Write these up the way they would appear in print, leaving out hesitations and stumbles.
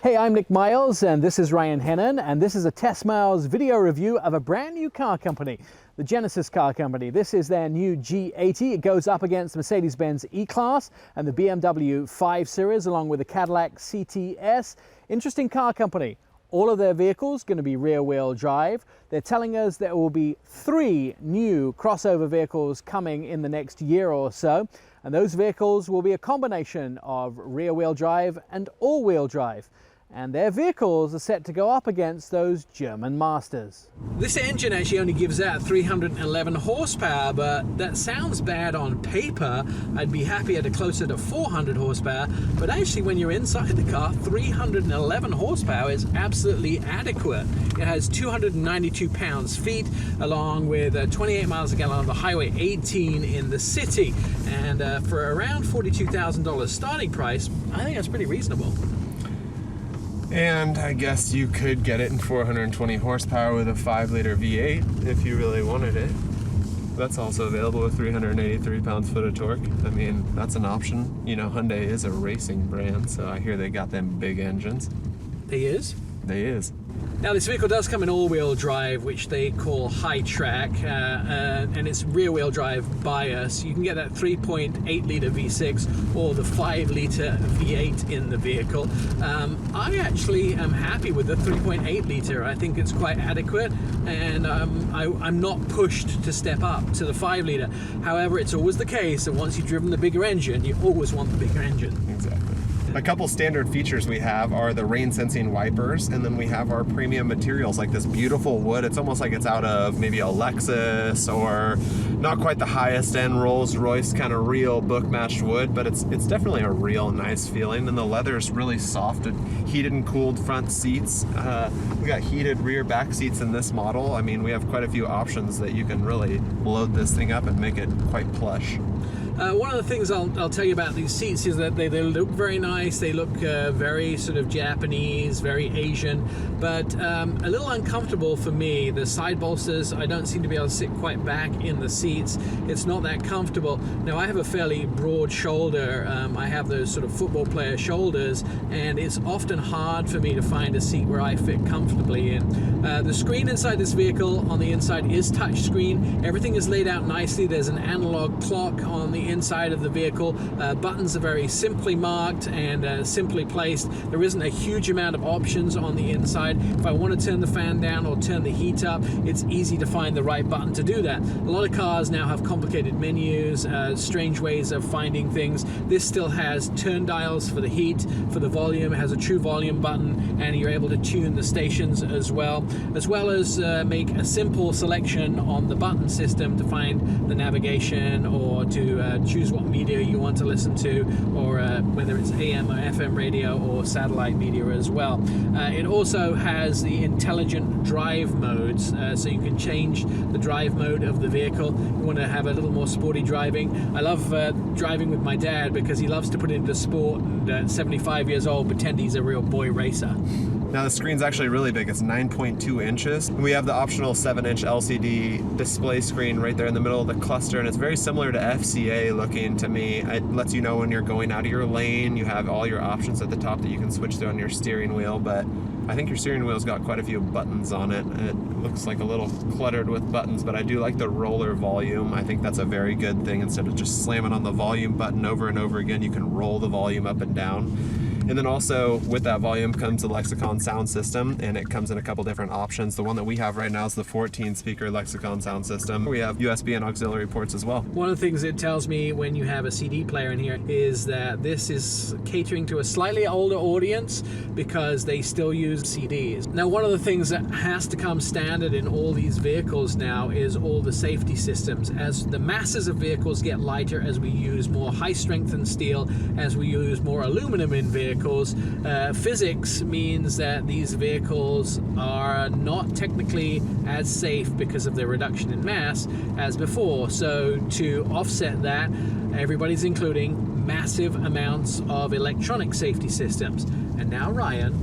Hey, I'm Nick Miles, and this is Ryan Hennon, and this is a Test Miles video review of a brand new car company, the Genesis car company. This is their new G80. It goes up against Mercedes-Benz E-Class and the BMW 5 Series, along with the Cadillac CTS. Interesting car company. All of their vehicles going to be rear-wheel drive. They're telling us there will be 3 new crossover vehicles coming in the next year or so, and those vehicles will be a combination of rear-wheel drive and all-wheel drive. And their vehicles are set to go up against those German masters. This engine actually only gives out 311 horsepower, but that sounds bad on paper. I'd be happier to closer to 400 horsepower, but actually when you're inside the car, 311 horsepower is absolutely adequate. It has 292 pounds-feet, along with 28 miles a gallon on the highway, 18 in the city. And for around $42,000 starting price, I think that's pretty reasonable. And I guess you could get it in 420 horsepower with a 5-liter V8 if you really wanted it. That's also available with 383 pounds-foot of torque. I mean, that's an option. You know, Hyundai is a racing brand, so I hear they got them big engines. They is? They is. Now this vehicle does come in all-wheel drive, which they call high track, and it's rear-wheel drive bias. You can get that 3.8-litre V6 or the 5-litre V8 in the vehicle. I actually am happy with the 3.8-litre. I think it's quite adequate, and I'm not pushed to step up to the 5-litre. However, it's always the case that once you've driven the bigger engine, you always want the bigger engine. Exactly. A couple standard features we have are the rain sensing wipers, and then we have our premium materials like this beautiful wood. It's almost like it's out of maybe a Lexus or not quite the highest end Rolls Royce kind of real book matched wood, but it's definitely a real nice feeling. And the leather is really soft and heated and cooled front seats. We got heated rear back seats in this model. I mean, we have quite a few options that you can really load this thing up and make it quite plush. One of the things I'll tell you about these seats is that they look very nice. They look very sort of Japanese, very Asian, but a little uncomfortable for me. The side bolsters, I don't seem to be able to sit quite back in the seats. It's not that comfortable. Now, I have a fairly broad shoulder. I have those sort of football player shoulders, and it's often hard for me to find a seat where I fit comfortably in. The screen inside this vehicle on the inside is touch screen. Everything is laid out nicely. There's an analog clock on the inside of the vehicle. Buttons are very simply marked and simply placed. There isn't a huge amount of options on the inside. If I want to turn the fan down or turn the heat up, it's easy to find the right button to do that. A lot of cars now have complicated menus, strange ways of finding things. This still has turn dials for the heat, for the volume. It has a true volume button, and you're able to tune the stations as well as make a simple selection on the button system to find the navigation or to choose what media you want to listen to, or whether it's AM or FM radio or satellite media as well. It also has the intelligent drive modes, so you can change the drive mode of the vehicle. You want to have a little more sporty driving. I love driving with my dad because he loves to put it into sport, and at 75 years old, pretend he's a real boy racer. Now the screen's actually really big. It's 9.2 inches. We have the optional 7-inch LCD display screen right there in the middle of the cluster, and it's very similar to FCA looking to me. It lets you know when you're going out of your lane. You have all your options at the top that you can switch to on your steering wheel, but I think your steering wheel's got quite a few buttons on it. It looks like a little cluttered with buttons, but I do like the roller volume. I think that's a very good thing. Instead of just slamming on the volume button over and over again, you can roll the volume up and down. And then also with that volume comes the Lexicon sound system, and it comes in a couple different options. The one that we have right now is the 14-speaker Lexicon sound system. We have USB and auxiliary ports as well. One of the things it tells me when you have a CD player in here is that this is catering to a slightly older audience because they still use CDs. Now, one of the things that has to come standard in all these vehicles now is all the safety systems. As the masses of vehicles get lighter, as we use more high-strengthened steel, as we use more aluminum in vehicles, physics means that these vehicles are not technically as safe because of their reduction in mass as before. So to offset that, everybody's including massive amounts of electronic safety systems. And now Ryan,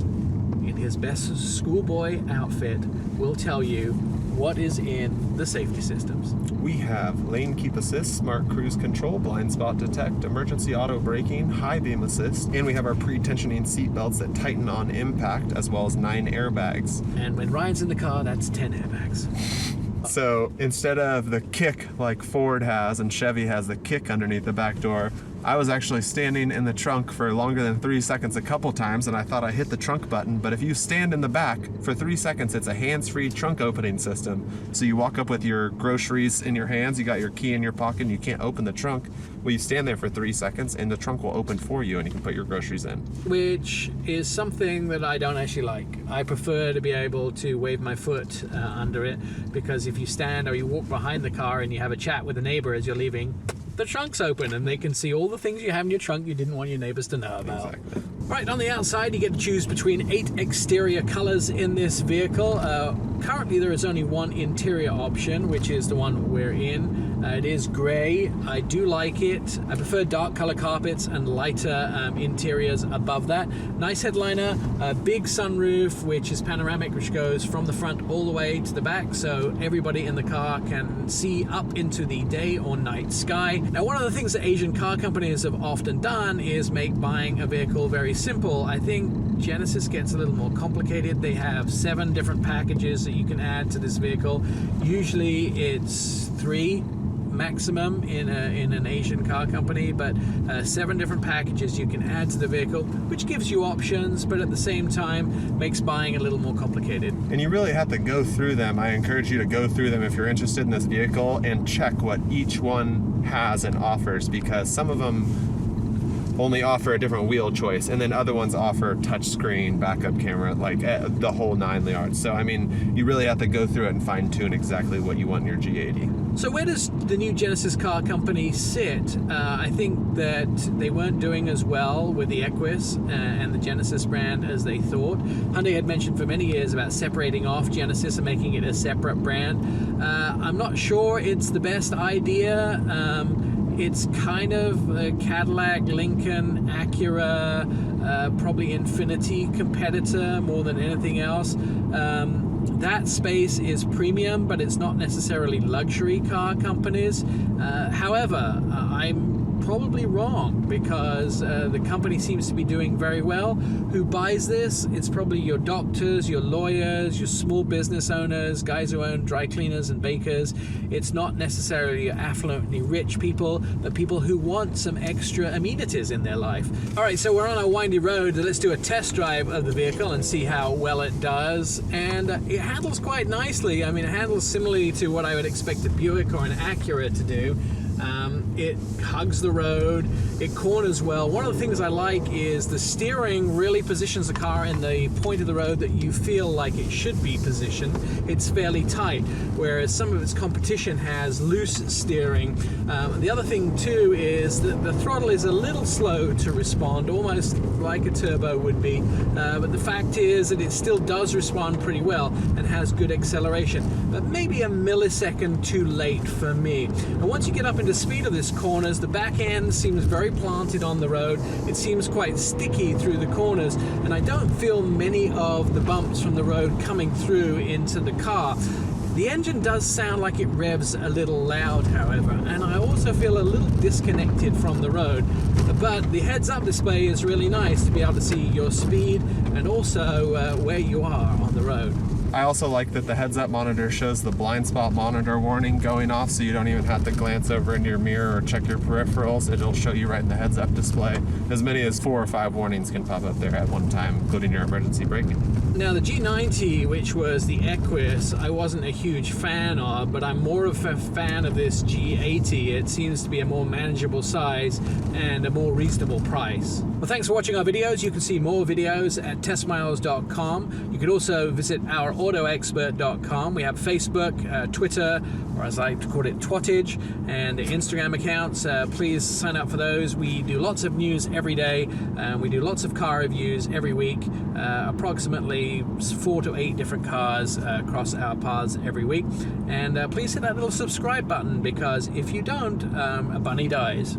in his America's best schoolboy outfit will tell you what is in the safety systems. We have lane keep assist, smart cruise control, blind spot detect, emergency auto braking, high beam assist, and we have our pre-tensioning seat belts that tighten on impact, as well as 9 airbags. And when Ryan's in the car, that's 10 airbags. So instead of the kick like Ford has and Chevy has the kick underneath the back door, I was actually standing in the trunk for longer than 3 seconds a couple times, and I thought I hit the trunk button. But if you stand in the back for 3 seconds, it's a hands-free trunk opening system. So you walk up with your groceries in your hands, you got your key in your pocket, and you can't open the trunk. Well, you stand there for 3 seconds, and the trunk will open for you, and you can put your groceries in. Which is something that I don't actually like. I prefer to be able to wave my foot under it, because if you stand or you walk behind the car and you have a chat with a neighbor as you're leaving, the trunk's open and they can see all the things you have in your trunk you didn't want your neighbors to know about. Exactly. Right, on the outside you get to choose between 8 exterior colors in this vehicle. Currently there is only one interior option, which is the one we're in. It is gray. I do like it. I prefer dark color carpets and lighter interiors above that. Nice headliner, a big sunroof which is panoramic, which goes from the front all the way to the back, so everybody in the car can see up into the day or night sky. Now, one of the things that Asian car companies have often done is make buying a vehicle very simple. I think Genesis gets a little more complicated. They have 7 different packages that you can add to this vehicle. Usually it's 3 maximum in an Asian car company, but 7 different packages you can add to the vehicle, which gives you options, but at the same time makes buying a little more complicated. And you really have to go through them. I encourage you to go through them if you're interested in this vehicle and check what each one has and offers, because some of them only offer a different wheel choice, and then other ones offer touchscreen, backup camera, like the whole 9 yards. So I mean, you really have to go through it and fine tune exactly what you want in your G80. So where does the new Genesis car company sit? I think that they weren't doing as well with the Equus and the Genesis brand as they thought. Hyundai had mentioned for many years about separating off Genesis and making it a separate brand. I'm not sure it's the best idea. It's kind of a Cadillac, Lincoln, Acura, probably Infiniti competitor more than anything else. That space is premium, but it's not necessarily luxury car companies. However, I'm probably wrong, because the company seems to be doing very well. Who buys this? It's probably your doctors, your lawyers, your small business owners, guys who own dry cleaners and bakers. It's not necessarily your affluently rich people, but people who want some extra amenities in their life. All right, so we're on a windy road. Let's do a test drive of the vehicle and see how well it does. And it handles quite nicely. I mean, it handles similarly to what I would expect a Buick or an Acura to do. It hugs the road, it corners well. One of the things I like is the steering really positions the car in the point of the road that you feel like it should be positioned. It's fairly tight, whereas some of its competition has loose steering. The other thing too is that the throttle is a little slow to respond, almost like a turbo would be, but the fact is that it still does respond pretty well and has good acceleration, but maybe a millisecond too late for me. And once you get up into speed of this corners, the back end seems very planted on the road. It seems quite sticky through the corners, and I don't feel many of the bumps from the road coming through into the car. The engine does sound like it revs a little loud, however, and I also feel a little disconnected from the road. But the heads-up display is really nice to be able to see your speed and also where you are on the road. I also like that the heads-up monitor shows the blind spot monitor warning going off, so you don't even have to glance over into your mirror or check your peripherals. It'll show you right in the heads-up display. As many as 4 or 5 warnings can pop up there at one time, including your emergency braking. Now the G90, which was the Equus, I wasn't a huge fan of, but I'm more of a fan of this G80. It seems to be a more manageable size and a more reasonable price. Well, thanks for watching our videos. You can see more videos at testmiles.com. You can also visit our autoexpert.com. We have Facebook, Twitter, or as I like to call it, Twattage, and Instagram accounts. Please sign up for those. We do lots of news every day. We do lots of car reviews every week. Approximately 4 to 8 different cars cross our paths every week. And please hit that little subscribe button, because if you don't, a bunny dies.